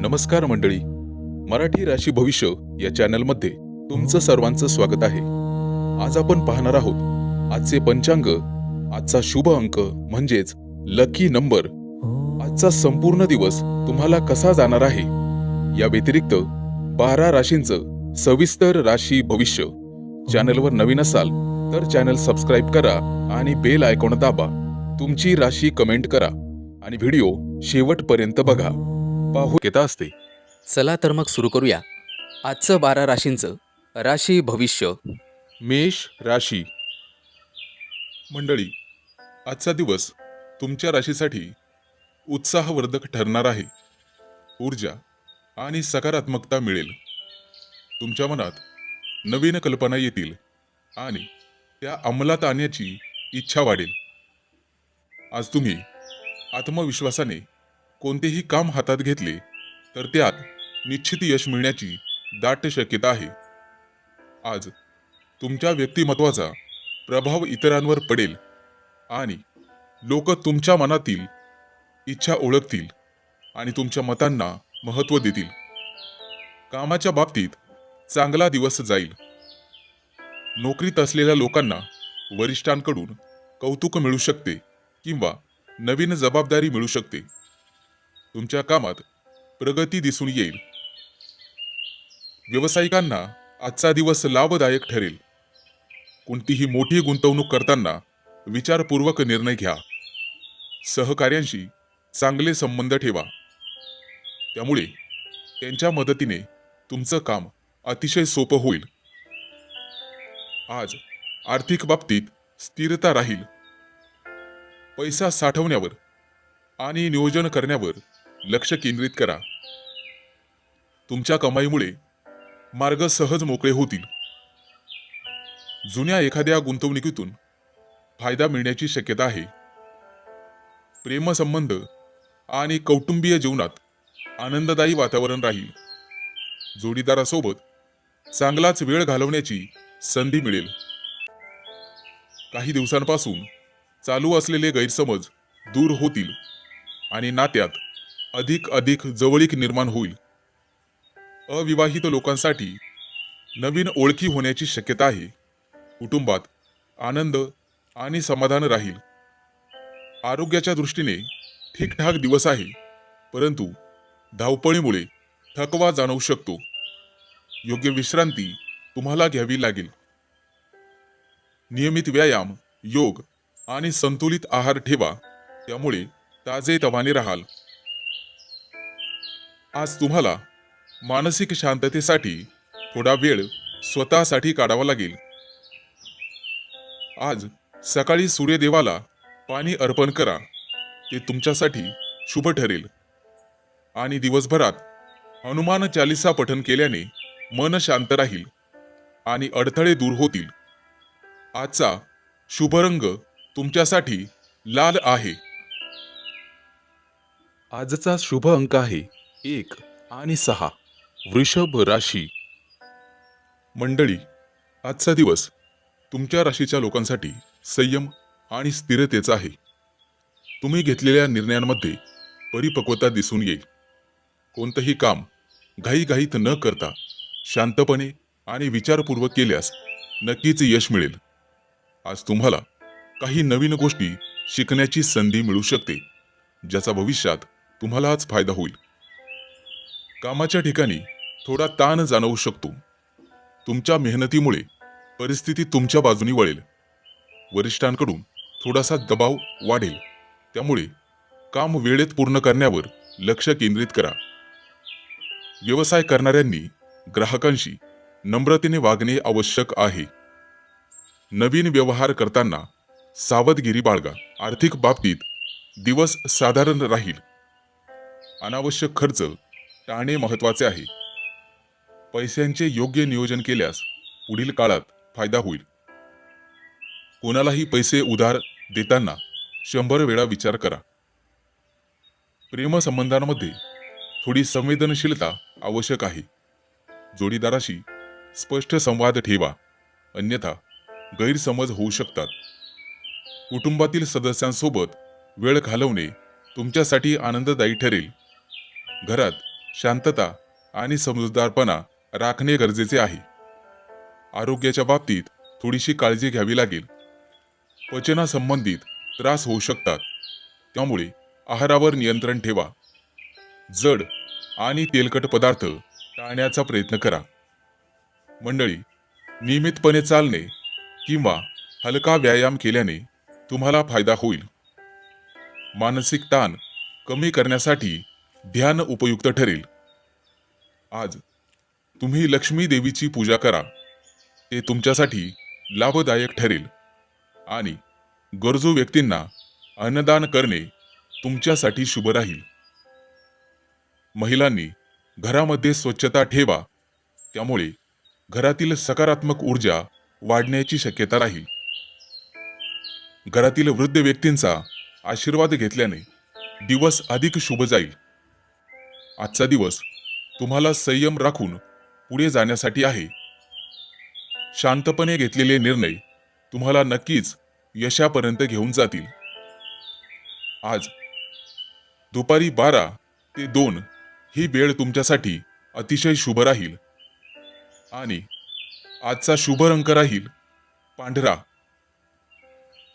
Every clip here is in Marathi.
नमस्कार मंडळी, मराठी राशी भविष्य या चॅनलमध्ये तुमचं सर्वांचं स्वागत आहे. आज आपण पाहणार आहोत आजचे पंचांग, आजचा शुभ अंक म्हणजेच लकी नंबर, आजचा संपूर्ण दिवस तुम्हाला कसा जाणार आहे, या व्यतिरिक्त 12 राशींचं सविस्तर राशी भविष्य. चॅनलवर नवीन असाल तर चॅनल सबस्क्राईब करा आणि बेल आयकॉन दाबा. तुमची राशी कमेंट करा आणि व्हिडिओ शेवटपर्यंत बघा. पाहू येता असते. चला तर मग सुरू करूया आजचं 12 राशींचं राशी भविष्य. मेष राशी. मंडळी, आजचा दिवस तुमच्या राशीसाठी उत्साहवर्धक ठरणार आहे. ऊर्जा आणि सकारात्मकता मिळेल. तुमच्या मनात नवीन कल्पना येतील आणि त्या अंमलात आणण्याची इच्छा वाढेल. आज तुम्ही आत्मविश्वासाने कोणतेही काम हातात घेतले तर त्यात निश्चित यश मिळण्याची दाट शक्यता आहे. आज तुमच्या व्यक्तिमत्वाचा प्रभाव इतरांवर पडेल आणि लोक तुमच्या मनातील इच्छा ओळखतील आणि तुमच्या मतांना महत्त्व देतील. कामाच्या बाबतीत चांगला दिवस जाईल. नोकरीत असलेल्या लोकांना वरिष्ठांकडून कौतुक मिळू शकते किंवा नवीन जबाबदारी मिळू शकते. तुमच्या कामात प्रगती दिसून येईल. व्यावसायिकांना आजचा दिवस लाभदायक ठरेल. कोणतीही मोठी गुंतवणूक करताना विचारपूर्वक निर्णय घ्या. सहकार्यांशी चांगले संबंध ठेवा, त्यामुळे त्यांच्या मदतीने तुमचं काम अतिशय सोपं होईल. आज आर्थिक बाबतीत स्थिरता राहील. पैसा साठवण्यावर आणि नियोजन करण्यावर लक्ष केंद्रित करा. तुमच्या कमाईमुळे मार्ग सहज मोकळे होतील. जुन्या एखाद्या गुंतवणुकीतून फायदा मिळण्याची शक्यता आहे. प्रेमसंबंध आणि कौटुंबीय जीवनात आनंददायी वातावरण राहील. जोडीदारासोबत चांगलाच वेळ घालवण्याची संधी मिळेल. काही दिवसांपासून चालू असलेले गैरसमज दूर होतील आणि नात्यात अधिक जवळीक निर्माण होईल. अविवाहित लोकांसाठी नवीन ओळखी होण्याची शक्यता आहे. कुटुंबात आनंद आणि समाधान राहील. आरोग्याच्या दृष्टीने ठीकठाक दिवस आहे, परंतु धावपळीमुळे थकवा जाणवू शकतो. योग्य विश्रांती तुम्हाला घ्यावी लागेल. नियमित व्यायाम, योग आणि संतुलित आहार ठेवा, त्यामुळे ताजेतवाने राहाल. आज तुम्हाला मानसिक शांततेसाठी थोडा वेळ स्वतःसाठी काढावा लागेल. आज सकाळी सूर्यदेवाला पाणी अर्पण करा, ते तुमच्यासाठी शुभ ठरेल. आणि दिवसभरात हनुमान चालीसा पठण केल्याने मन शांत राहील आणि अडथळे दूर होतील. आजचा शुभ रंग तुमच्यासाठी लाल आहे. आजचा शुभ अंक आहे 1 आणि 6. वृषभ राशी. मंडळी, आजचा दिवस तुमच्या राशीच्या लोकांसाठी संयम आणि स्थिरतेचा आहे. तुम्ही घेतलेल्या निर्णयांमध्ये परिपक्वता दिसून येईल. कोणतंही काम घाईघाईत न करता शांतपणे आणि विचारपूर्वक केल्यास नक्कीच यश मिळेल. आज तुम्हाला काही नवीन गोष्टी शिकण्याची संधी मिळू शकते, ज्याचा भविष्यात तुम्हालाच फायदा होईल. कामाच्या ठिकाणी थोडा ताण जाणवू शकतो. तुमच्या मेहनतीमुळे परिस्थिती तुमच्या बाजूने वळेल. वरिष्ठांकडून थोडासा दबाव वाढेल, त्यामुळे काम वेळेत पूर्ण करण्यावर लक्ष केंद्रित करा. व्यवसाय करणाऱ्यांनी ग्राहकांशी नम्रतेने वागणे आवश्यक आहे. नवीन व्यवहार करताना सावधगिरी बाळगा. आर्थिक बाबतीत दिवस साधारण राहील. अनावश्यक खर्च टाळणे महत्त्वाचे आहे. पैशांचे योग्य नियोजन केल्यास पुढील काळात फायदा होईल. कोणालाही पैसे उधार देताना 100 वेळा विचार करा. प्रेमसंबंधांमध्ये थोडी संवेदनशीलता आवश्यक आहे. जोडीदाराशी स्पष्ट संवाद ठेवा, अन्यथा गैरसमज होऊ शकतात. कुटुंबातील सदस्यांसोबत वेळ घालवणे तुमच्यासाठी आनंददायी ठरेल. घरात शांतता आणि समजूतदारपणा राखणे गरजेचे आहे. आरोग्याच्या बाबतीत थोडीशी काळजी घ्यावी लागेल. पचनासंबंधित त्रास होऊ शकतात, त्यामुळे आहारावर नियंत्रण ठेवा. जड आणि तेलकट पदार्थ टाळण्याचा प्रयत्न करा. मंडळी, नियमितपणे चालणे किंवा हलका व्यायाम केल्याने तुम्हाला फायदा होईल. मानसिक ताण कमी करण्यासाठी ध्यान उपयुक्त ठरेल. आज तुम्ही लक्ष्मी देवीची पूजा करा. ते तुमच्यासाठी लाभदायक ठरेल. आणि गरजू व्यक्तींना अन्नदान करणे तुमच्यासाठी शुभ राहील. महिलांनी घरामध्ये स्वच्छता ठेवा, त्यामुळे घरातील सकारात्मक ऊर्जा वाढण्याची शक्यता राहील. घरातील वृद्ध व्यक्तींचा आशीर्वाद घेतल्याने दिवस अधिक शुभ जाईल. आजचा दिवस तुम्हाला संयम राखून पुढे जाण्यासाठी आहे. शांतपणे घेतलेले निर्णय तुम्हाला नक्कीच यशापर्यंत घेऊन जातील. आज दुपारी 12 ते 2 ही वेळ तुमच्यासाठी अतिशय शुभ राहील. आणि आजचा शुभ रंग राहील पांढरा.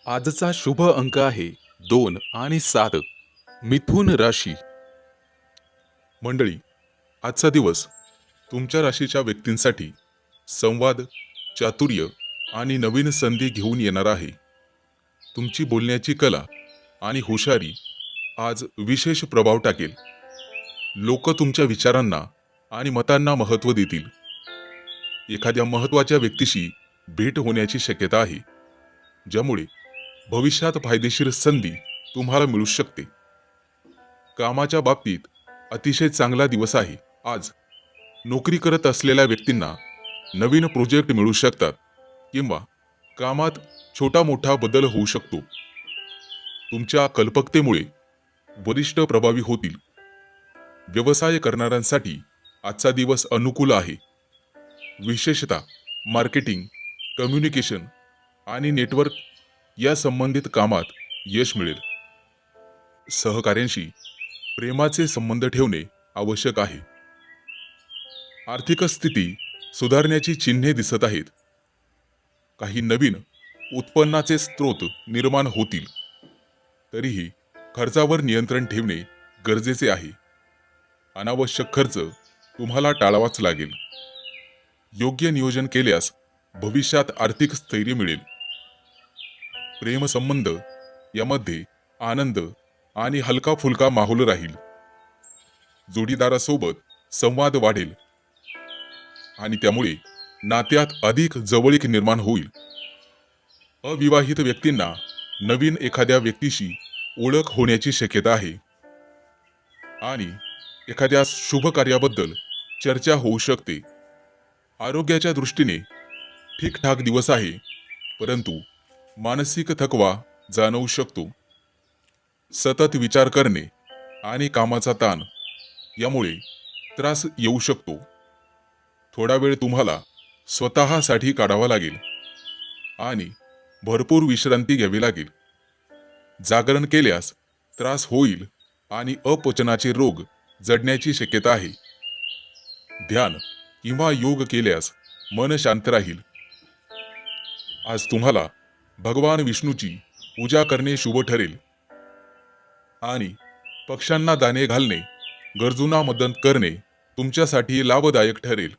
आजचा शुभ अंक आहे 2 आणि 7. मिथुन राशी. मंडळी, आजचा दिवस तुमच्या राशीच्या व्यक्तींसाठी संवाद, चातुर्य आणि नवीन संधी घेऊन येणार आहे. तुमची बोलण्याची कला आणि हुशारी आज विशेष प्रभाव टाकेल. लोक तुमच्या विचारांना आणि मतांना महत्त्व देतील. एखाद्या महत्त्वाच्या व्यक्तीशी भेट होण्याची शक्यता आहे, ज्यामुळे भविष्यात फायदेशीर संधी तुम्हाला मिळू शकते. कामाच्या बाबतीत अतिशय चांगला दिवस आहे. आज नोकरी करत असलेल्या व्यक्तींना नवीन प्रोजेक्ट मिळू शकतात किंवा कामात छोटा मोठा बदल होऊ शकतो. तुमच्या कल्पकतेमुळे वरिष्ठ प्रभावी होतील. व्यवसाय करणाऱ्यांसाठी आजचा दिवस अनुकूल आहे. विशेषतः मार्केटिंग, कम्युनिकेशन आणि नेटवर्क या संबंधित कामात यश मिळेल. सहकाऱ्यांशी प्रेमाचे संबंध ठेवणे आवश्यक आहे. आर्थिक स्थिती सुधारण्याची चिन्हे दिसत आहेत. काही नवीन उत्पन्नाचे स्रोत निर्माण होतील. तरीही खर्चावर नियंत्रण ठेवणे गरजेचे आहे. अनावश्यक खर्च तुम्हाला टाळावाच लागेल. योग्य नियोजन केल्यास भविष्यात आर्थिक स्थैर्य मिळेल. प्रेमसंबंध यामध्ये आनंद आणि हलका फुलका माहोल राहील. जोडीदारासोबत संवाद वाढेल आणि त्यामुळे नात्यात अधिक जवळीक निर्माण होईल. अविवाहित व्यक्तींना नवीन एखाद्या व्यक्तीशी ओळख होण्याची शक्यता आहे आणि एखाद्या शुभ कार्याबद्दल चर्चा होऊ शकते. आरोग्याच्या दृष्टीने ठीकठाक दिवस आहे, परंतु मानसिक थकवा जाणवू शकतो. सतत विचार करणे आणि कामाचा ताण यामुळे त्रास येऊ शकतो. थोडा वेळ तुम्हाला स्वतःसाठी काढावा लागेल आणि भरपूर विश्रांती घ्यावी लागेल. जागरण केल्यास त्रास होईल आणि अपचनाचे रोग जडण्याची शक्यता आहे. ध्यान किंवा योग केल्यास मन शांत राहील. आज तुम्हाला भगवान विष्णूची पूजा करणे शुभ ठरेल आणि पक्ष्यांना दाणे घालणे, गरजूंना मदत करणे तुमच्यासाठी लाभदायक ठरेल.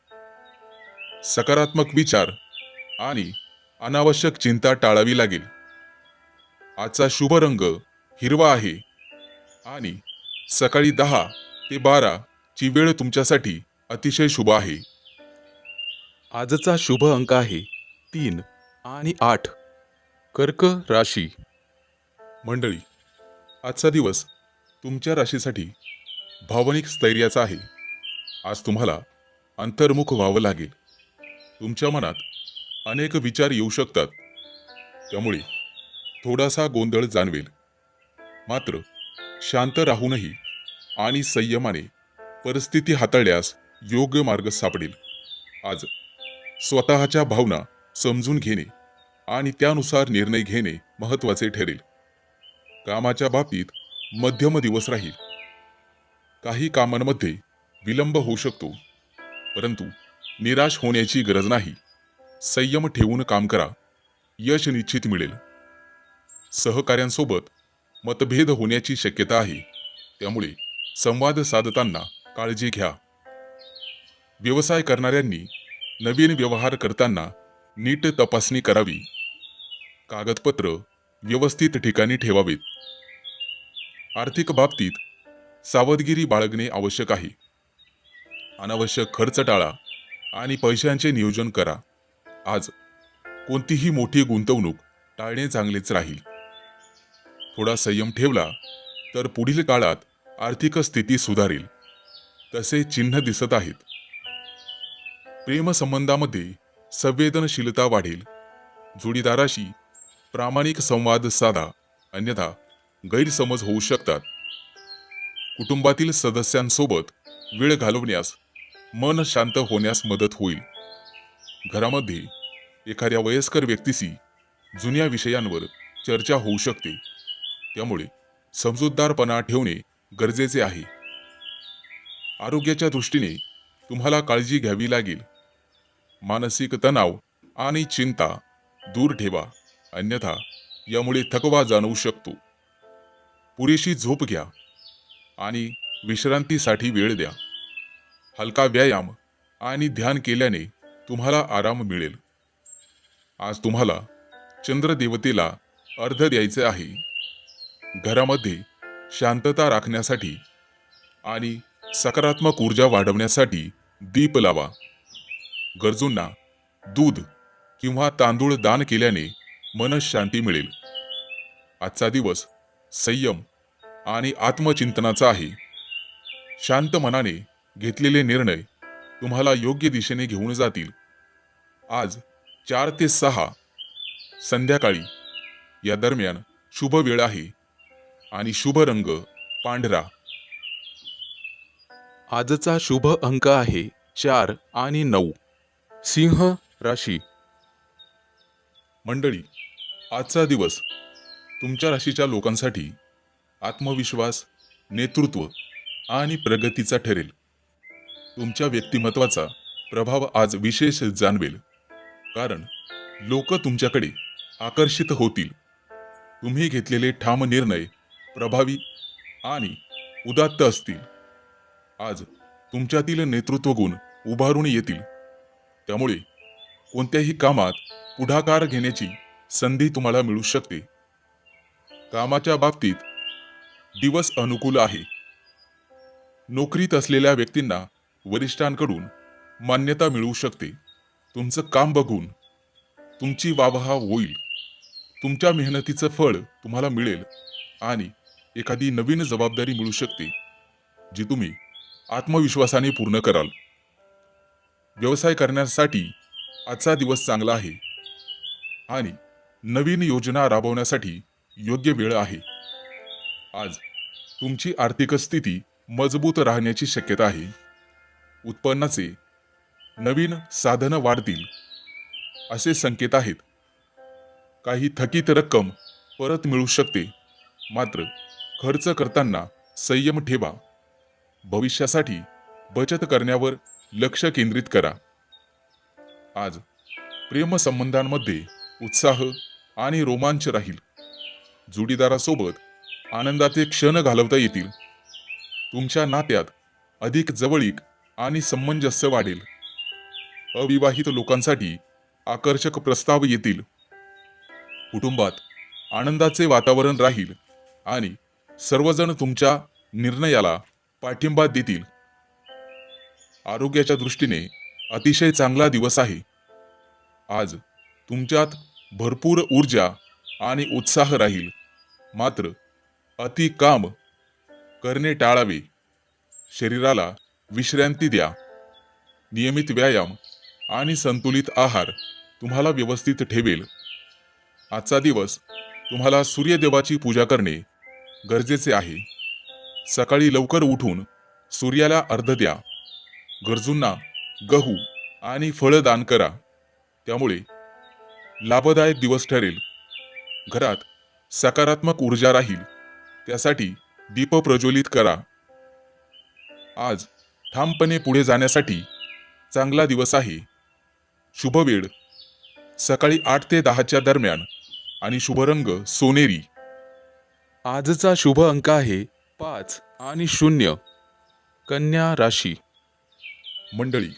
सकारात्मक विचार आणि अनावश्यक चिंता टाळावी लागेल. आजचा शुभ रंग हिरवा आहे आणि सकाळी 10 ते 12 ची वेळ तुमच्यासाठी अतिशय शुभ आहे. आजचा शुभ अंक आहे 3 आणि 8. कर्क राशी. मंडळी, आजचा दिवस तुमच्या राशीसाठी भावनिक स्थैर्याचा आहे. आज तुम्हाला अंतर्मुख व्हावं लागेल. तुमच्या मनात अनेक विचार येऊ शकतात, त्यामुळे थोडासा गोंधळ जाणवेल. मात्र शांत राहूनही आणि संयमाने परिस्थिती हाताळल्यास योग्य मार्ग सापडेल. आज स्वतःच्या भावना समजून घेणे आणि त्यानुसार निर्णय घेणे महत्त्वाचे ठरेल. कामाच्या बाबतीत मध्यम दिवस राहील. काही कामांमध्ये विलंब होऊ शकतो, परंतु निराश होण्याची गरज नाही. संयम ठेवून काम करा, यश निश्चित मिळेल. सहकाऱ्यांसोबत मतभेद होण्याची शक्यता आहे, त्यामुळे संवाद साधताना काळजी घ्या. व्यवसाय करणाऱ्यांनी नवीन व्यवहार करताना नीट तपासणी करावी. कागदपत्र व्यवस्थित ठिकाणी ठेवावीत. आर्थिक बाबतीत सावधगिरी बाळगणे आवश्यक आहे. अनावश्यक खर्च टाळा आणि पैशांचे नियोजन करा. आज कोणतीही मोठी गुंतवणूक टाळणे चांगलेच राहील. थोडा संयम ठेवला तर पुढील काळात आर्थिक स्थिती सुधारेल, तसे चिन्ह दिसत आहेत. प्रेमसंबंधामध्ये संवेदनशीलता वाढेल. जोडीदाराशी प्रामाणिक संवाद साधा, अन्यथा गैरसमज होऊ शकतात. कुटुंबातील सदस्यांसोबत वेळ घालवण्यास मन शांत होण्यास मदत होईल. घरामध्ये एखाद्या वयस्कर व्यक्तीशी जुन्या विषयांवर चर्चा होऊ शकते, त्यामुळे समजूतदारपणा ठेवणे गरजेचे आहे. आरोग्याच्या दृष्टीने तुम्हाला काळजी घ्यावी लागेल. मानसिक तणाव आणि चिंता दूर ठेवा, अन्यथा यामुळे थकवा जाणवू शकतो. पुरेशी झोप घ्या आणि विश्रांतीसाठी वेळ द्या. हलका व्यायाम आणि ध्यान केल्याने तुम्हाला आराम मिळेल. आज तुम्हाला चंद्रदेवतेला अर्घ्य द्यायचे आहे. घरामध्ये शांतता राखण्यासाठी आणि सकारात्मक ऊर्जा वाढवण्यासाठी दीप लावा. गरजूंना दूध किंवा तांदूळ दान केल्याने मनःशांती मिळेल. आजचा दिवस संयम आणि आत्मचिंतनाचा आहे. शांत मनाने घेतलेले निर्णय तुम्हाला योग्य दिशेने घेऊन जातील. आज 4 ते 6 संध्याकाळी या दरम्यान शुभ वेळ आहे आणि शुभ रंग पांढरा. आजचा शुभ अंक आहे 4 आणि 9. सिंह राशी. मंडळी, आजचा दिवस तुमच्या राशीच्या लोकांसाठी आत्मविश्वास, नेतृत्व आणि प्रगतीचा ठरेल. तुमच्या व्यक्तिमत्वाचा प्रभाव आज विशेष जाणवेल, कारण लोक तुमच्याकडे आकर्षित होतील. तुम्ही घेतलेले ठाम निर्णय प्रभावी आणि उदात्त असतील. आज तुमच्यातील नेतृत्व गुण उभारून येतील, त्यामुळे कोणत्याही कामात पुढाकार घेण्याची संधी तुम्हाला मिळू शकते. कामाच्या बाबतीत दिवस अनुकूल आहे. नोकरीत असलेल्या व्यक्तींना वरिष्ठांकडून मान्यता मिळू शकते. तुमचं काम बघून तुमची वाहवा होईल. तुमच्या मेहनतीचं फळ तुम्हाला मिळेल आणि एखादी नवीन जबाबदारी मिळू शकते, जी तुम्ही आत्मविश्वासाने पूर्ण कराल. व्यवसाय करण्यासाठी आजचा दिवस चांगला आहे आणि नवीन योजना राबवण्यासाठी योग्य वेळ आहे. आज तुमची आर्थिक स्थिती मजबूत राहण्याची शक्यता आहे. उत्पन्नाचे नवीन साधनं वाढतील असे संकेत आहेत. काही थकीत रक्कम परत मिळू शकते, मात्र खर्च करताना संयम ठेवा. भविष्यासाठी बचत करण्यावर लक्ष केंद्रित करा. आज प्रेमसंबंधांमध्ये उत्साह आणि रोमांच राहील. जोडीदारासोबत आनंदाचे क्षण घालवता येतील. तुमच्या नात्यात अधिक जवळीक आणि सामंजस्य वाढेल. अविवाहित लोकांसाठी आकर्षक प्रस्ताव येतील. कुटुंबात आनंदाचे वातावरण राहील आणि सर्वजण तुमच्या निर्णयाला पाठिंबा देतील. आरोग्याच्या दृष्टीने अतिशय चांगला दिवस आहे. आज तुमच्यात भरपूर ऊर्जा आणि उत्साह राहील, मात्र अति काम करणे टाळावे. शरीराला विश्रांती द्या. नियमित व्यायाम आणि संतुलित आहार तुम्हाला व्यवस्थित ठेवेल. आजचा दिवस तुम्हाला सूर्यदेवाची पूजा करणे गरजेचे आहे. सकाळी लवकर उठून सूर्याला अर्घ्य द्या. गरजूंना गहू आणि फळं दान करा, त्यामुळे लाभदायक दिवस ठरेल. घरात सकारात्मक ऊर्जा राहील, त्यासाठी दीप प्रज्वलित करा. आज ठामपणे पुढे जाण्यासाठी चांगला दिवस आहे. शुभ वेळ सकाळी 8 ते 10च्या दरम्यान आणि शुभ रंग सोनेरी. आजचा शुभ अंक आहे 5 आणि 0. कन्या राशी. मंडळी,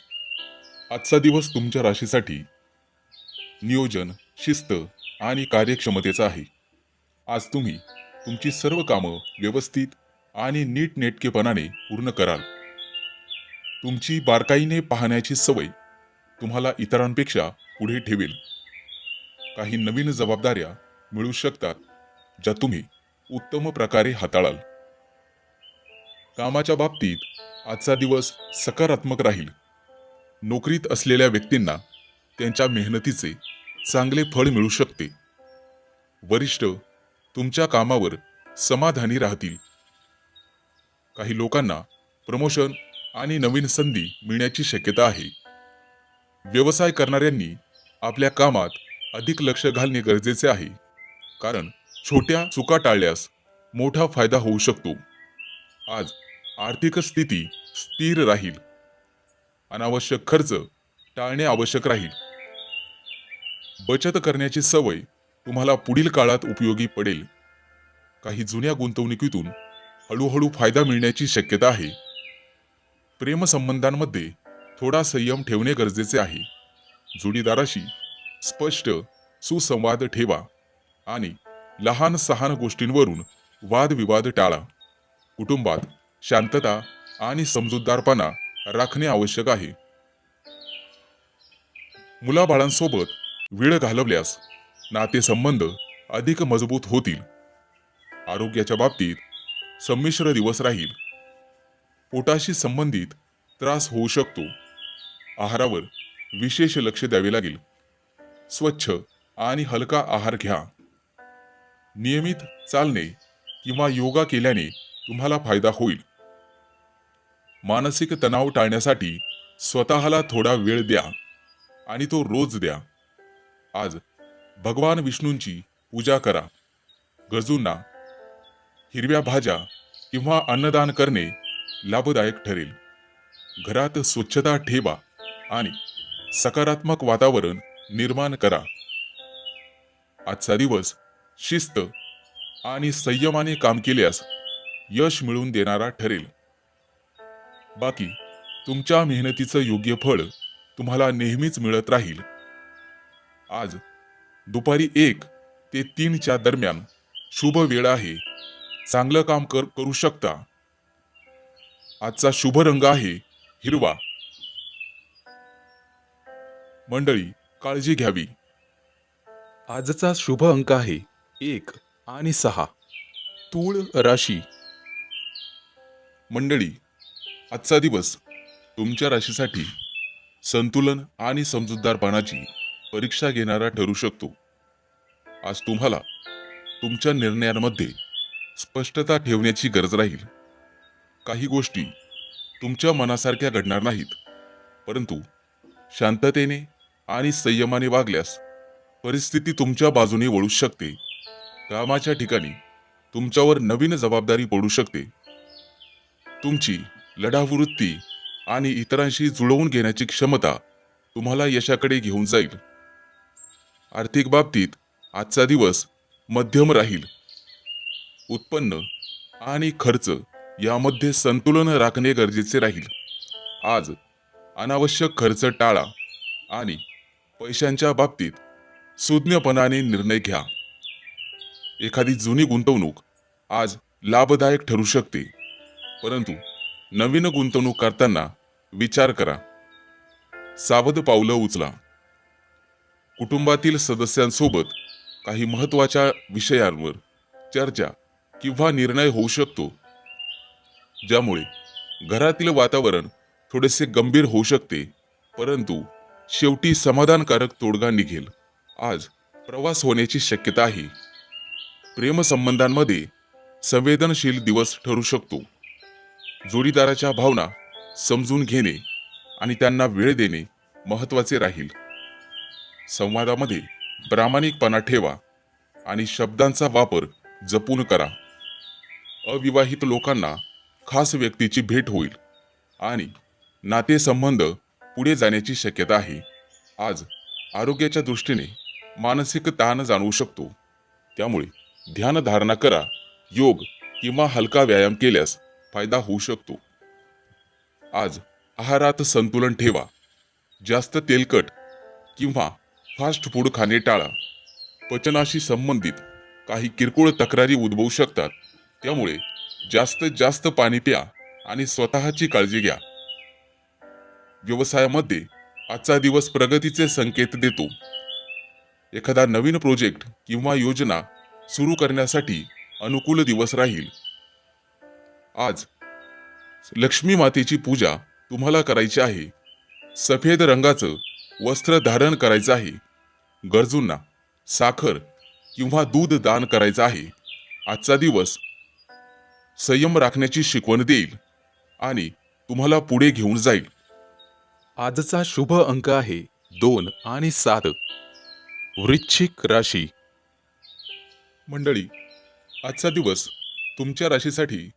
आजचा दिवस तुमच्या राशीसाठी नियोजन, शिस्त आणि कार्यक्षमतेचा आहे. आज तुम्ही तुमची सर्व कामं व्यवस्थित आणि नीटनेटकेपणाने पूर्ण कराल. तुमची बारकाईने पाहण्याची सवय तुम्हाला इतरांपेक्षा पुढे ठेवेल. काही नवीन जबाबदाऱ्या मिळू शकतात, ज्या तुम्ही उत्तम प्रकारे हाताळाल. कामाच्या बाबतीत आजचा दिवस सकारात्मक राहील. नोकरीत असलेल्या व्यक्तींना त्यांच्या मेहनतीचे चांगले फळ मिळू शकते. वरिष्ठ तुमच्या कामावर समाधानी राहतील. काही लोकांना प्रमोशन आणि नवीन संधी मिळण्याची शक्यता आहे. व्यवसाय करणाऱ्यांनी आपल्या कामात अधिक लक्ष घालणे गरजेचे आहे, कारण छोट्या चुका टाळल्यास मोठा फायदा होऊ शकतो. आज आर्थिक स्थिती स्थिर राहील. अनावश्यक खर्च टाळणे आवश्यक राहील. बचत करण्याची सवय तुम्हाला पुढील काळात उपयोगी पडेल. काही जुन्या गुंतवणुकीतून हळूहळू फायदा मिळण्याची शक्यता आहे. प्रेमसंबंधांमध्ये थोडा संयम ठेवणे गरजेचे आहे. जोडीदाराशी स्पष्ट सुसंवाद ठेवा आणि लहान सहान गोष्टींवरून वादविवाद टाळा. कुटुंबात शांतता आणि समजूतदारपणा राखणे आवश्यक आहे. मुलाबाळांसोबत वेळ घालवल्यास नातेसंबंध अधिक मजबूत होतील. आरोग्याच्या बाबतीत संमिश्र दिवस राहील. पोटाशी संबंधित त्रास होऊ शकतो. आहारावर विशेष लक्ष द्यावे लागेल. स्वच्छ आणि हलका आहार घ्या. नियमित चालणे किंवा योगा केल्याने तुम्हाला फायदा होईल. मानसिक तणाव टाळण्यासाठी स्वतःला थोडा वेळ द्या आणि तो रोज द्या. आज भगवान विष्णूंची पूजा करा. गरजूंना हिरव्या भाज्या किंवा अन्नदान करणे लाभदायक ठरेल. घरात स्वच्छता ठेवा आणि सकारात्मक वातावरण निर्माण करा. आजचा दिवस शिस्त आणि संयमाने काम केल्यास यश मिळवून देणारा ठरेल. बाकी तुमच्या मेहनतीचं योग्य फळ तुम्हाला नेहमीच मिळत राहील. आज दुपारी 1 ते 3च्या दरम्यान शुभ वेळ आहे. चांगलं काम करू शकता. आजचा शुभ रंग आहे हिरवा. मंडळी, काळजी घ्यावी. आजचा शुभ अंक आहे 1 आणि 6. तूळ राशी. मंडळी, आजचा दिवस तुमच्या राशीसाठी संतुलन आणि समजूतदारपणाची परीक्षा घेणारा ठरू शकतो. आज तुम्हाला तुमच्या निर्णयांमध्ये स्पष्टता ठेवण्याची गरज राहील. काही गोष्टी तुमच्या मनासारख्या घडणार नाहीत, परंतु शांततेने आणि संयमाने वागल्यास परिस्थिती तुमच्या बाजूने वळू शकते. कामाच्या ठिकाणी तुमच्यावर नवीन जबाबदारी पडू शकते. तुमची लढाऊ वृत्ती आणि इतरांशी जुळवून घेण्याची क्षमता तुम्हाला यशाकडे घेऊन जाईल. आर्थिक बाबतीत आजचा दिवस मध्यम राहील. उत्पन्न आणि खर्च यामध्ये संतुलन राखणे गरजेचे राहील. आज अनावश्यक खर्च टाळा आणि पैशांच्या बाबतीत सुज्ञपणाने निर्णय घ्या. एखादी जुनी गुंतवणूक आज लाभदायक ठरू शकते, परंतु नवीन गुंतवणूक करताना विचार करा. सावध पावलं उचला. कुटुंबातील सदस्यांसोबत काही महत्त्वाच्या विषयांवर चर्चा किंवा निर्णय होऊ शकतो, ज्यामुळे घरातील वातावरण थोडेसे गंभीर होऊ शकते, परंतु शेवटी समाधानकारक तोडगा निघेल. आज प्रवास होण्याची शक्यता आहे. प्रेमसंबंधांमध्ये संवेदनशील दिवस ठरू शकतो. जोडीदाराच्या भावना समजून घेणे आणि त्यांना वेळ देणे महत्त्वाचे राहील. संवादामध्ये प्रामाणिकपणा ठेवा आणि शब्दांचा वापर जपून करा. अविवाहित लोकांना खास व्यक्तीची भेट होईल आणि नातेसंबंध पुढे जाण्याची शक्यता आहे. आज आरोग्याच्या दृष्टीने मानसिक ताण जाणवू शकतो. त्यामुळे ध्यानधारणा करा, योग किंवा हलका व्यायाम केल्यास फायदा होऊ शकतो. आज आहारात संतुलन ठेवा. जास्त तेलकट किंवा फास्ट फूड खाणे टाळा. पचनाशी संबंधित काही किरकोळ तक्रारी उद्भवू शकतात. त्यामुळे जास्तीत जास्त पाणी प्या आणि स्वतःची काळजी घ्या. व्यवसायामध्ये आजचा दिवस प्रगतीचे संकेत देतो. एखादा नवीन प्रोजेक्ट किंवा योजना सुरू करण्यासाठी अनुकूल दिवस राहील. आज लक्ष्मी मातेची पूजा तुम्हाला करायची आहे. सफेद रंगाचं वस्त्र धारण करायचं आहे. गरजूंना साखर किंवा दूध दान करायचं आहे. आजचा दिवस संयम राखण्याची शिकवण देईल आणि तुम्हाला पुढे घेऊन जाईल. आजचा शुभ अंक आहे 2 आणि 7. वृश्चिक राशी. मंडळी, आजचा दिवस तुमच्या राशीसाठी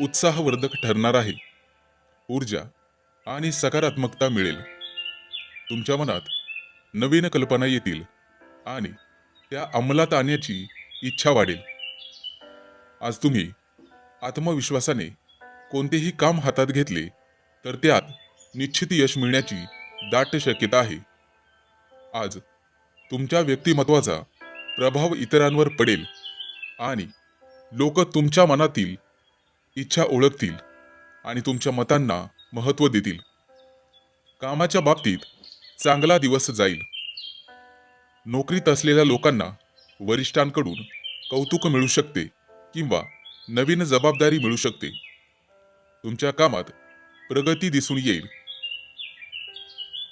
उत्साहवर्धक ठरणार आहे. ऊर्जा आणि सकारात्मकता मिळेल. तुमच्या मनात नवीन कल्पना येतील आणि त्या अंमलात आणण्याची इच्छा वाढेल. आज तुम्ही आत्मविश्वासाने कोणतेही काम हातात घेतले तर त्यात निश्चित यश मिळण्याची दाट शक्यता आहे. आज तुमच्या व्यक्तिमत्वाचा प्रभाव इतरांवर पडेल आणि लोक तुमच्या मनातील इच्छा ओळखतील आणि तुमच्या मतांना महत्त्व देतील. कामाच्या बाबतीत चांगला दिवस जाईल. नोकरीत असलेल्या लोकांना वरिष्ठांकडून कौतुक मिळू शकते किंवा नवीन जबाबदारी मिळू शकते. तुमच्या कामात प्रगती दिसून येईल.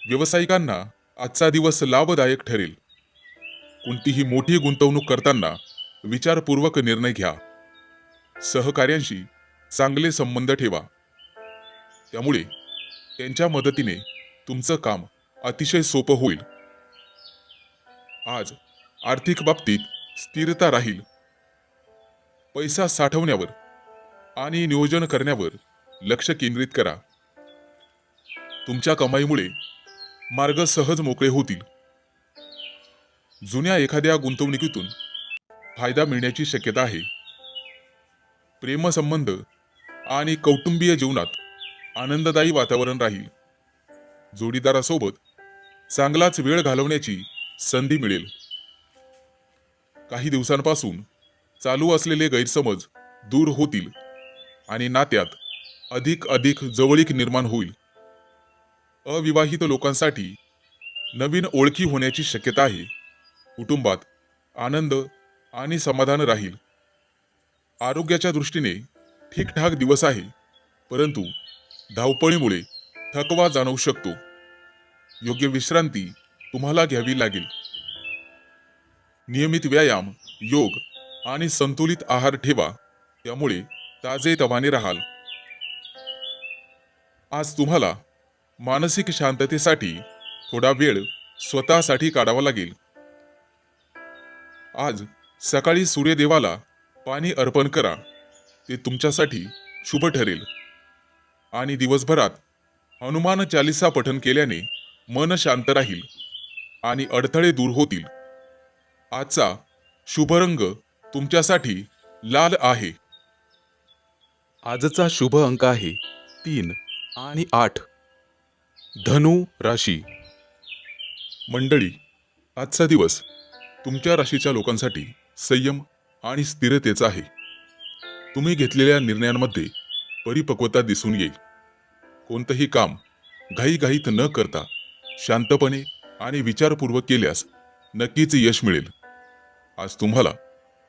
व्यावसायिकांना आजचा दिवस लाभदायक ठरेल. कोणतीही मोठी गुंतवणूक करताना विचारपूर्वक निर्णय घ्या. सहकार्यांशी चांगले संबंध ठेवा. त्यामुळे त्यांच्या मदतीने तुमचं काम अतिशय सोपं होईल. आज आर्थिक बाबतीत स्थिरता राहील. पैसा साठवण्यावर आणि नियोजन करण्यावर लक्ष केंद्रित करा. तुमच्या कमाईमुळे मार्ग सहज मोकळे होतील. जुन्या एखाद्या गुंतवणुकीतून फायदा मिळण्याची शक्यता आहे. प्रेमसंबंध आणि कौटुंबीय जीवनात आनंददायी वातावरण राहील. जोडीदारासोबत चांगलाच वेळ घालवण्याची संधी मिळेल. काही दिवसांपासून चालू असलेले गैरसमज दूर होतील आणि नात्यात अधिक जवळीक निर्माण होईल. अविवाहित लोकांसाठी नवीन ओळखी होण्याची शक्यता आहे. कुटुंबात आनंद आणि समाधान राहील. आरोग्याच्या दृष्टीने ठीकठाक दिवस आहे, परंतु धावपळीमुळे थकवा जाणवू शकतो. योग्य विश्रांती तुम्हाला घ्यावी लागेल. नियमित व्यायाम, योग आणि संतुलित आहार ठेवा, त्यामुळे ताजेतवाने राहाल. आज तुम्हाला मानसिक शांततेसाठी थोडा वेळ स्वतःसाठी काढावा लागेल. आज सकाळी सूर्यदेवाला पाणी अर्पण करा. ते तुमच्यासाठी शुभ ठरेल. आणि दिवसभरात हनुमान चालीसा पठण केल्याने मन शांत राहील आणि अडथळे दूर होतील. आजचा शुभ रंग तुमच्यासाठी लाल आहे. आजचा शुभ अंक आहे 3 आणि 8. धनु राशी. मंडळी, आजचा दिवस तुमच्या राशीच्या लोकांसाठी संयम आणि स्थिरतेचा आहे. तुम्ही घेतलेल्या निर्णयांमध्ये परिपक्वता दिसून येईल. कोणतंही काम घाईघाईत न करता शांतपणे आणि विचारपूर्वक केल्यास नक्कीच यश मिळेल. आज तुम्हाला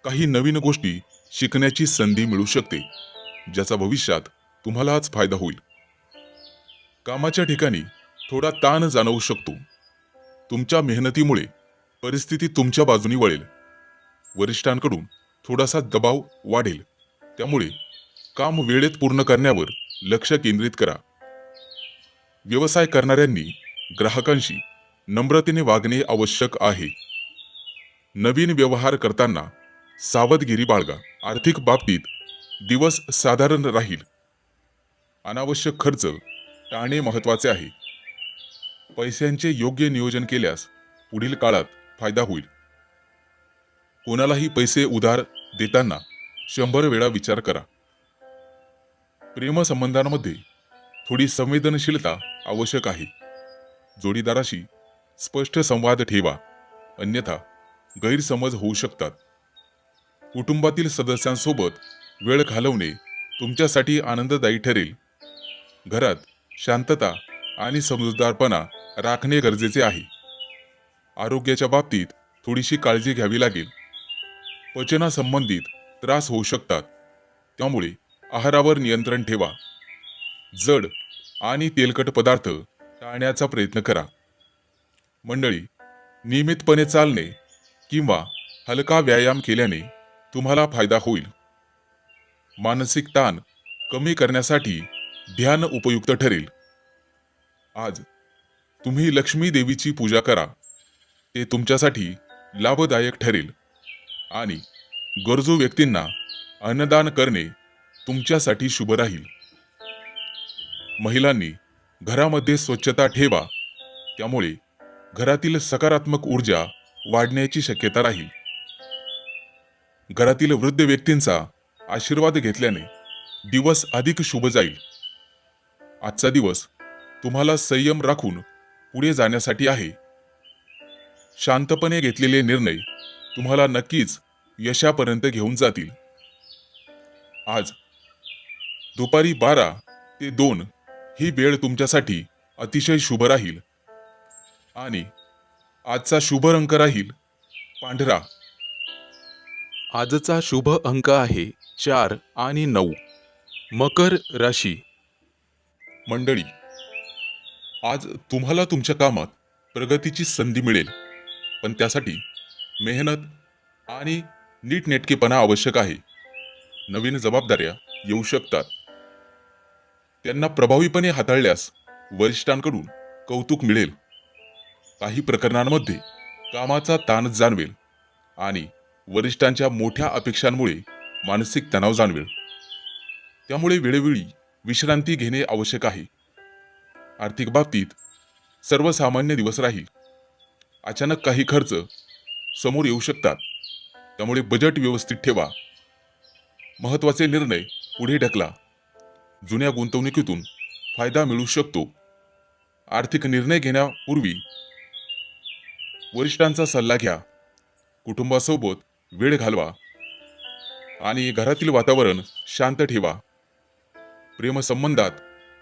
काही नवीन गोष्टी शिकण्याची संधी मिळू शकते, ज्याचा भविष्यात तुम्हालाच फायदा होईल. कामाच्या ठिकाणी थोडा ताण जाणवू शकतो. तुमच्या मेहनतीमुळे परिस्थिती तुमच्या बाजूने वळेल. वरिष्ठांकडून थोडासा दबाव वाढेल, त्यामुळे काम वेळेत पूर्ण करण्यावर लक्ष केंद्रित करा. व्यवसाय करणाऱ्यांनी ग्राहकांशी नम्रतेने वागणे आवश्यक आहे. नवीन व्यवहार करताना सावधगिरी बाळगा. आर्थिक बाबतीत दिवस साधारण राहील. अनावश्यक खर्च टाळणे महत्त्वाचे आहे. पैशांचे योग्य नियोजन केल्यास पुढील काळात फायदा होईल. कोणालाही पैसे उधार देताना 100 वेळा विचार करा. प्रेमसंबंधांमध्ये थोडी संवेदनशीलता आवश्यक आहे. जोडीदाराशी स्पष्ट संवाद ठेवा, अन्यथा गैरसमज होऊ शकतात. कुटुंबातील सदस्यांसोबत वेळ घालवणे तुमच्यासाठी आनंददायी ठरेल. घरात शांतता आणि समजूतदारपणा राखणे गरजेचे आहे. आरोग्याच्या बाबतीत थोडीशी काळजी घ्यावी लागेल. पचनासंबंधित त्रास होऊ शकतात, त्यामुळे आहारावर नियंत्रण ठेवा. जड आणि तेलकट पदार्थ टाळण्याचा प्रयत्न करा. मंडळी, नियमितपणे चालणे किंवा हलका व्यायाम केल्याने तुम्हाला फायदा होईल. मानसिक ताण कमी करण्यासाठी ध्यान उपयुक्त ठरेल. आज तुम्ही लक्ष्मी देवीची पूजा करा, ते तुमच्यासाठी लाभदायक ठरेल. आणि गरजू व्यक्तींना अन्नदान करणे तुमच्यासाठी शुभ राहील. महिलांनी घरामध्ये स्वच्छता ठेवा, त्यामुळे घरातील सकारात्मक ऊर्जा वाढण्याची शक्यता राहील. घरातील वृद्ध व्यक्तींचा आशीर्वाद घेतल्याने दिवस अधिक शुभ जाईल. आजचा दिवस तुम्हाला संयम राखून पुढे जाण्यासाठी आहे. शांतपणे घेतलेले निर्णय तुम्हाला नक्कीच यशापर्यंत घेऊन जातील. आज दुपारी 12 ते 2 ही वेळ तुमच्यासाठी अतिशय शुभ राहील. आणि आजचा शुभ रंग राहील पांढरा. आजचा शुभ अंक आहे 4 आणि 9. मकर राशी. मंडळी, आज तुम्हाला तुमच्या कामात प्रगतीची संधी मिळेल, पण त्यासाठी मेहनत आणि नीटनेटकेपणा आवश्यक आहे. नवीन जबाबदाऱ्या येऊ शकतात. त्यांना प्रभावीपणे हाताळल्यास वरिष्ठांकडून कौतुक मिळेल. काही प्रकरणांमध्ये कामाचा ताण जाणवेल आणि वरिष्ठांच्या मोठ्या अपेक्षांमुळे मानसिक तणाव जाणवेल. त्यामुळे वेळोवेळी विश्रांती घेणे आवश्यक आहे. आर्थिक बाबतीत सर्वसामान्य दिवस राहील. अचानक काही खर्च समोर येऊ शकतात, त्यामुळे बजेट व्यवस्थित ठेवा. महत्त्वाचे निर्णय पुढे ढकला. जुन्या गुंतवणुकीतून फायदा मिळू शकतो. आर्थिक निर्णय घेण्यापूर्वी वरिष्ठांचा सल्ला घ्या. कुटुंबासोबत वेळ घालवा आणि घरातील वातावरण शांत ठेवा. प्रेमसंबंधात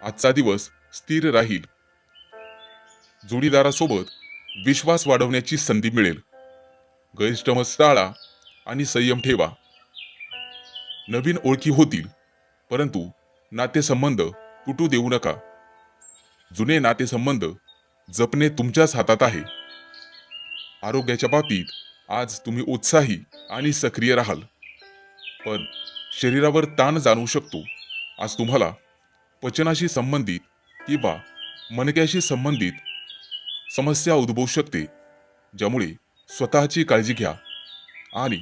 आजचा दिवस स्थिर राहील. जोडीदारासोबत विश्वास वाढवण्याची संधी मिळेल. गैरसमज टाळा आणि संयम ठेवा. नवीन ओळखी होतील, परंतु नातेसंबंध तुटू देऊ नका. जुने नातेसंबंध जपणे तुमच्याच हातात आहे. आरोग्याच्या बाबतीत आज तुम्ही उत्साही आणि सक्रिय राहाल, पण शरीरावर ताण जाणवू शकतो. आज तुम्हाला पचनाशी संबंधित किंवा मणक्याशी संबंधित समस्या उद्भवू शकते, ज्यामुळे स्वतःची काळजी घ्या आणि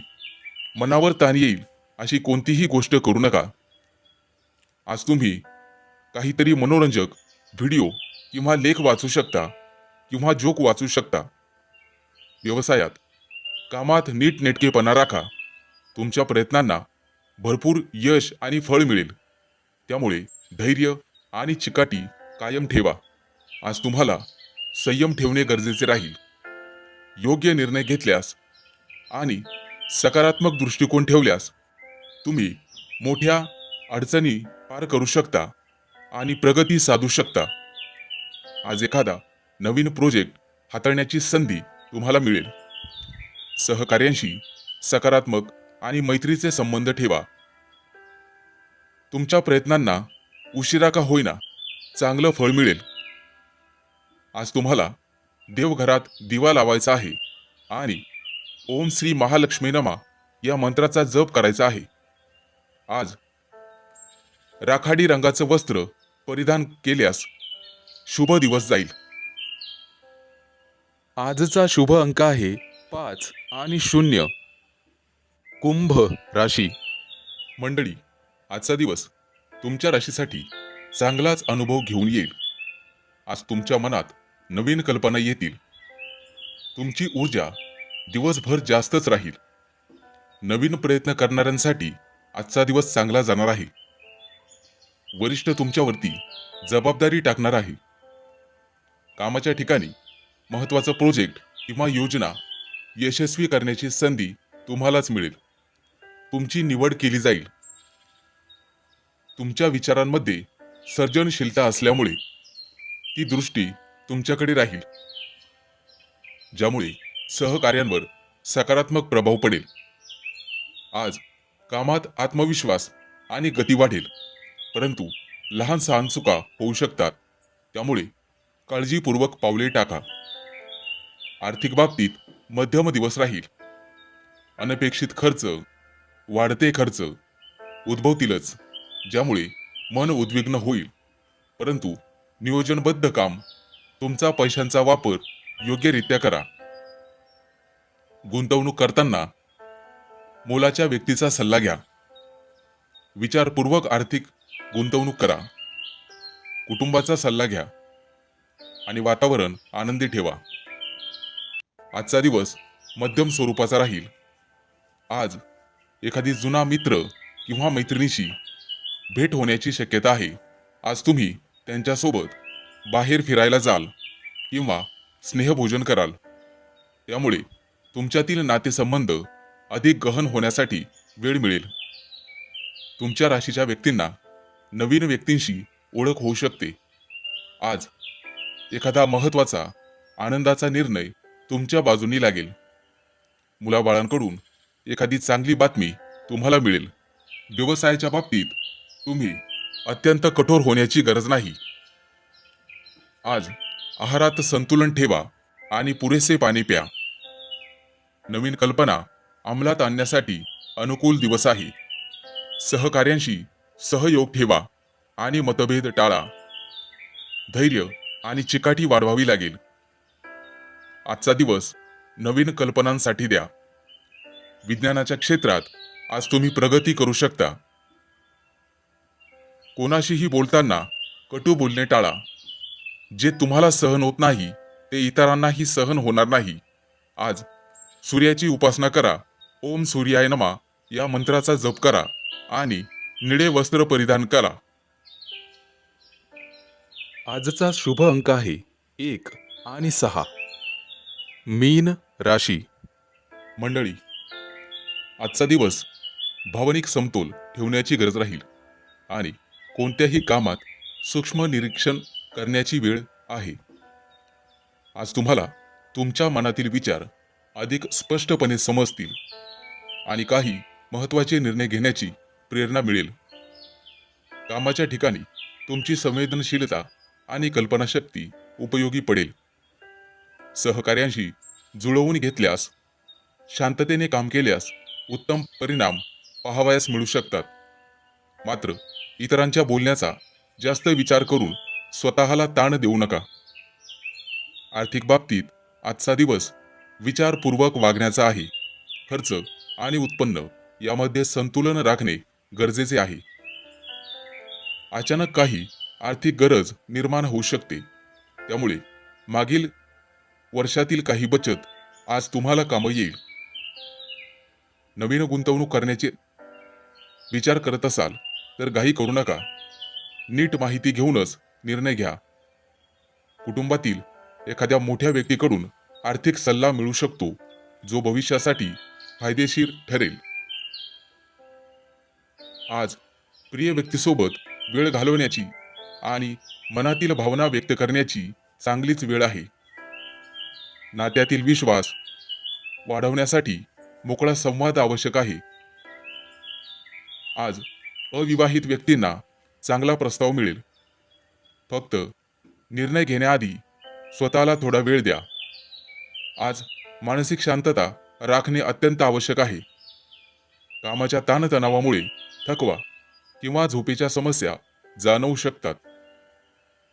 मनावर ताण येईल अशी कोणतीही गोष्ट करू नका. आज तुम्ही काहीतरी मनोरंजक व्हिडिओ किंवा लेख वाचू शकता किंवा जोक वाचू शकता. व्यवसायात कामात नीटनेटकेपणा राखा. तुमच्या प्रयत्नांना भरपूर यश आणि फळ मिळेल, त्यामुळे धैर्य आणि चिकाटी कायम ठेवा. आज तुम्हाला संयम ठेवणे गरजेचे राहील. योग्य निर्णय घेतल्यास आणि सकारात्मक दृष्टिकोन ठेवल्यास तुम्ही मोठ्या अडचणी पार करू शकता आणि प्रगती साधू शकता. आज एखादा नवीन प्रोजेक्ट हाताळण्याची संधी तुम्हाला मिळेल. सहकार्यांशी सकारात्मक आणि मैत्रीचे संबंध ठेवा. तुमच्या प्रयत्नांना उशिरा का होईना चांगलं फळ मिळेल. आज तुम्हाला देवघरात दिवा लावायचा आहे आणि ओम श्री महालक्ष्मी नमा या मंत्राचा जप करायचा आहे. आज राखाडी रंगाचं वस्त्र परिधान केल्यास शुभ दिवस जाईल. आजचा शुभ अंक आहे 5 आणि 0. कुंभ राशी. मंडळी, आजचा दिवस तुमच्या राशीसाठी चांगलाच अनुभव घेऊन येईल. आज तुमच्या मनात नवीन कल्पना येतील. तुमची ऊर्जा दिवसभर जास्तच राहील. नवीन प्रयत्न करणाऱ्यांसाठी आजचा दिवस चांगला जाणार आहे. वरिष्ठ तुमच्यावरती जबाबदारी टाकणार आहे. कामाच्या ठिकाणी महत्त्वाचा प्रोजेक्ट किंवा योजना यशस्वी करण्याची संधी तुम्हालाच मिळेल. तुमची निवड केली जाईल. तुमच्या विचारांमध्ये सर्जनशीलता असल्यामुळे ती दृष्टी तुमच्याकडे राहील, ज्यामुळे सहकार्यांवर सकारात्मक प्रभाव पडेल. आज कामात आत्मविश्वास आणि गती वाढेल, परंतु लहान सहान चुका होऊ शकतात, त्यामुळे काळजीपूर्वक पावले टाका. आर्थिक बाबतीत मध्यम दिवस राहील. अनपेक्षित खर्च, वाढते खर्च उद्भवतीलच, ज्यामुळे मन उद्विग्न होईल. परंतु नियोजनबद्ध काम, तुमचा पैशांचा वापर योग्यरित्या करा. गुंतवणूक करताना मोलाच्या व्यक्तीचा सल्ला घ्या. विचारपूर्वक आर्थिक गुंतवणूक करा. कुटुंबाचा सल्ला घ्या आणि वातावरण आनंदी ठेवा. आजचा दिवस मध्यम स्वरूपाचा राहील. आज एखादी जुना मित्र किंवा मैत्रिणीशी भेट होण्याची शक्यता आहे. आज तुम्ही त्यांच्यासोबत बाहेर फिरायला जाल किंवा स्नेहभोजन कराल. त्यामुळे तुमच्यातील नातेसंबंध अधिक गहन होण्यासाठी वेळ मिळेल. तुमच्या राशीच्या व्यक्तींना नवीन व्यक्तींशी ओळख होऊ शकते. आज एखादा महत्त्वाचा आनंदाचा निर्णय तुमच्या बाजूनी लागेल. मुलाबाळांकडून एखादी चांगली बातमी तुम्हाला मिळेल. व्यवसायाच्या बाबतीत तुम्ही अत्यंत कठोर होण्याची गरज नाही. आज आहारात संतुलन ठेवा आणि पुरेसे पाणी प्या. नवीन कल्पना अंमलात आणण्यासाठी अनुकूल दिवस आहे. सहकार्यांशी सहयोग ठेवा आणि मतभेद टाळा. धैर्य आणि चिकाटी वाढवावी लागेल. आजचा दिवस नवीन कल्पनांसाठी द्या. विज्ञानाच्या क्षेत्रात आज तुम्ही प्रगती करू शकता. कोणाशीही बोलताना कटू बोलणे टाळा. जे तुम्हाला सहन होत नाही ते इतरांनाही सहन होणार नाही. आज सूर्याची उपासना करा. ओम सूर्याय नमः या मंत्राचा जप करा आणि निळे वस्त्र परिधान करा. आजचा शुभ अंक आहे 1 आणि 6. मीन राशी. मंडळी, आजचा दिवस भावनिक समतोल ठेवण्याची गरज राहील आणि कोणत्याही कामात सूक्ष्म निरीक्षण करण्याची वेळ आहे. आज तुम्हाला तुमच्या मनातील विचार अधिक स्पष्टपणे समजतील आणि काही महत्त्वाचे निर्णय घेण्याची प्रेरणा मिळेल. कामाच्या ठिकाणी तुमची संवेदनशीलता आणि कल्पनाशक्ती उपयोगी पडेल. सहकार्यांशी जुळवून घेतल्यास, शांततेने काम केल्यास उत्तम परिणाम पाहावयास मिळू शकतात. मात्र इतरांच्या बोलण्याचा जास्त विचार करून स्वतःला ताण देऊ नका. आर्थिक बाबतीत आजचा दिवस विचारपूर्वक वागण्याचा आहे. खर्च आणि उत्पन्न यामध्ये संतुलन राखणे गरजेचे आहे. अचानक काही आर्थिक गरज निर्माण होऊ शकते, त्यामुळे मागील वर्षातील काही बचत आज तुम्हाला कामी येईल. नवीन गुंतवणूक करण्याचे विचार करत असाल तर घाई करू नका. नीट माहिती घेऊनच निर्णय घ्या. कुटुंबातील एखाद्या मोठ्या व्यक्तीकडून आर्थिक सल्ला मिळू शकतो, जो भविष्यासाठी फायदेशीर ठरेल. आज प्रिय व्यक्तीसोबत वेळ घालवण्याची आणि मनातील भावना व्यक्त करण्याची चांगलीच वेळ आहे. नात्यातील विश्वास वाढवण्यासाठी मोकळा संवाद आवश्यक आहे. आज अविवाहित व्यक्तींना चांगला प्रस्ताव मिळेल. फक्त निर्णय घेण्याआधी स्वतःला थोडा वेळ द्या. आज मानसिक शांतता राखणे अत्यंत आवश्यक आहे. कामाच्या ताणतणावामुळे थकवा किंवा झोपेच्या समस्या जाणवू शकतात.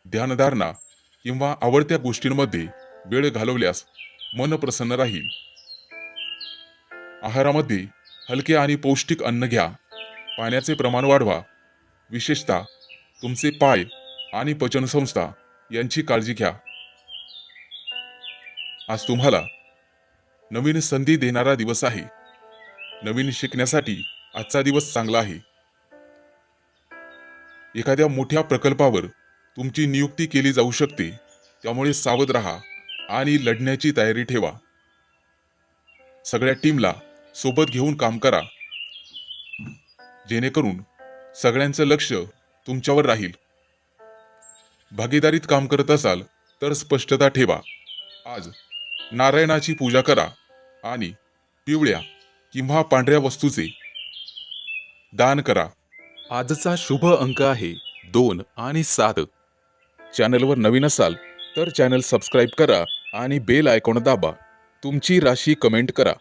ध्यानधारणा किंवा आवडत्या गोष्टींमध्ये वेळ घालवल्यास मन प्रसन्न राहील. आहारामध्ये हलके आणि पौष्टिक अन्न घ्या. पाण्याचे प्रमाण वाढवा. विशेषतः तुमचे पाय आणि पचनसंस्था यांची काळजी घ्या. आज तुम्हाला नवीन संधी देणारा दिवस आहे. नवीन शिकण्यासाठी आजचा दिवस चांगला आहे. एखाद्या मोठ्या प्रकल्पावर तुमची नियुक्ती केली जाऊ शकते, त्यामुळे सावध राहा आणि लढण्याची तयारी ठेवा. सगळ्या टीमला सोबत घेऊन काम करा, जेणेकरून सगळ्यांचं लक्ष तुमच्यावर राहील. भागीदारीत काम करत असाल तर स्पष्टता ठेवा. आज नारायणाची पूजा करा आणि पिवळ्या किंवा पांढऱ्या वस्तूचे दान करा. आजचा शुभ अंक आहे 2 आणि 7. चॅनलवर नवीन असाल तर चॅनल सबस्क्राईब करा आणि बेल आयकॉन दाबा. तुमची राशी कमेंट करा.